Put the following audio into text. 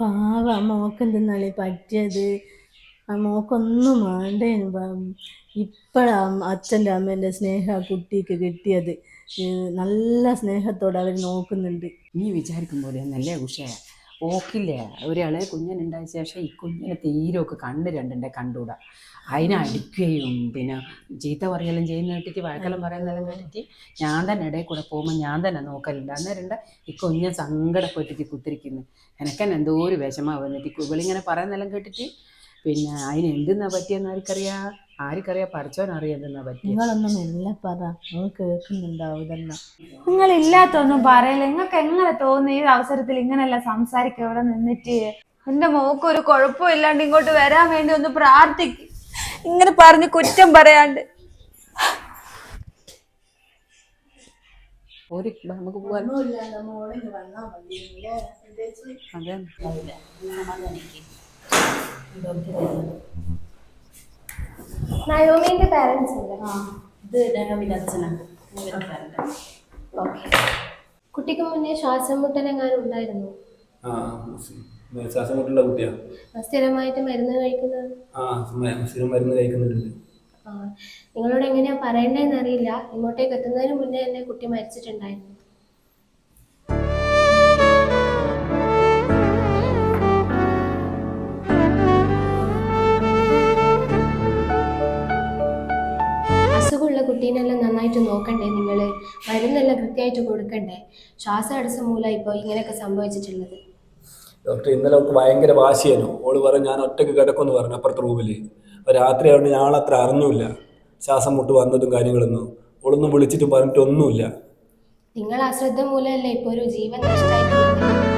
പാവ മോക്ക് എന്തെന്നാളി പറ്റിയത്. ആ മോക്കൊന്നും വേണ്ടേനു. ഇപ്പോഴാ അച്ഛൻ്റെ അമ്മേൻ്റെ സ്നേഹം ആ കുട്ടിക്ക് കിട്ടിയത്. നല്ല സ്നേഹത്തോടെ അവർ നോക്കുന്നുണ്ട്. നീ വിചാരിക്കും പോലെ നല്ല ഉഷയാ ഓക്കില്ലേ. ഒരാളെ കുഞ്ഞിനുണ്ടായ ശേഷം ഈ കുഞ്ഞിനെ തീരമൊക്കെ കണ്ണ് രണ്ടുണ്ടെ കണ്ടുകൂടാ. അതിനെ അടിക്കുകയും പിന്നെ ചീത്ത പറയെല്ലാം ചെയ്യുന്ന കേട്ടിട്ട് വഴക്കെല്ലാം പറയുന്നതെല്ലാം കേട്ടിട്ട് ഞാൻ തന്നെ ഇടയിൽ കൂടെ പോകുമ്പോൾ ഞാൻ തന്നെ നോക്കലുണ്ട്. അന്നേരം ഈ കുഞ്ഞെ സങ്കടപ്പെട്ടിട്ട് കുത്തിരിക്കുന്നു. എനക്കെന്നെ എന്തോ ഒരു വിഷമം വന്നിട്ട് ഇവളിങ്ങനെ പറയുന്നതെല്ലാം കേട്ടിട്ട് പിന്നെ അതിന് എന്തെന്നാ പറ്റിയെന്ന് ആർക്കറിയാം പഠിച്ചോനറിയാം എന്തെന്നാ പറ്റി. നിങ്ങളൊന്നും മെല്ലെ പറ, നിങ്ങൾ കേൾക്കുന്നുണ്ടാവും ഇതെല്ലാം. നിങ്ങളില്ലാത്തൊന്നും പറയല. നിങ്ങൾക്ക് എങ്ങനെ തോന്നുന്നു ഈ അവസരത്തിൽ ഇങ്ങനെയല്ല സംസാരിക്കുക ഇവിടെ നിന്നിട്ട്? എന്റെ മോക്ക് ഒരു കുഴപ്പവും ഇല്ലാണ്ട് ഇങ്ങോട്ട് വരാൻ വേണ്ടി ഒന്ന് പ്രാർത്ഥിക്കും. ഇങ്ങനെ പറഞ്ഞ് കുറ്റം പറയാണ്ട്. നമുക്ക് പോവാൻ അതെ. നയോമിന്റെ പാരന്റ്സ് അല്ലേ? കുട്ടിക്ക് മുന്നേ ശ്വാസം മുട്ടലെങ്ങാനും ഉണ്ടായിരുന്നു? ശ്വാസം മുട്ടുള്ള കുട്ടിയാ. സ്ഥിരമായിട്ട് മരുന്ന് കഴിക്കുന്നത്? സ്ഥിരം മരുന്ന് കഴിക്കുന്നുണ്ട്. നിങ്ങളോട് എങ്ങനെയാ പറയണ്ടേന്ന് അറിയില്ല. ഇങ്ങോട്ടേക്ക് എത്തുന്നതിന് മുന്നേ തന്നെ കുട്ടി മരിച്ചിട്ടുണ്ടായിരുന്നു. അസുഖമുള്ള കുട്ടീനെല്ലാം നന്നായിട്ട് നോക്കണ്ടേ നിങ്ങൾ? മരുന്നെല്ലാം കൃത്യമായിട്ട് കൊടുക്കണ്ടേ? ശ്വാസതടസ്സം മൂലം ഇപ്പോൾ ഇങ്ങനെയൊക്കെ സംഭവിച്ചിട്ടുള്ളത്. ഡോക്ടർ ഇന്നലെ അവൾക്ക് ഭയങ്കര വാശിയായിരുന്നു. ഓള് പറഞ്ഞു ഞാൻ ഒറ്റയ്ക്ക് കിടക്കുമെന്ന് പറഞ്ഞു അപ്പുറത്തെ റൂമിൽ. രാത്രി ആയതുകൊണ്ട് ഞാളത്ര അറിഞ്ഞില്ല ശ്വാസം മുട്ട് വന്നതും കാര്യങ്ങളൊന്നും. ഓളൊന്നും വിളിച്ചിട്ട് പറഞ്ഞിട്ടൊന്നുമില്ല. നിങ്ങൾ അശ്രദ്ധ മൂലമല്ലേ ഇപ്പോൾ ഒരു ജീവൻ നഷ്ടമായിട്ടുള്ളത്.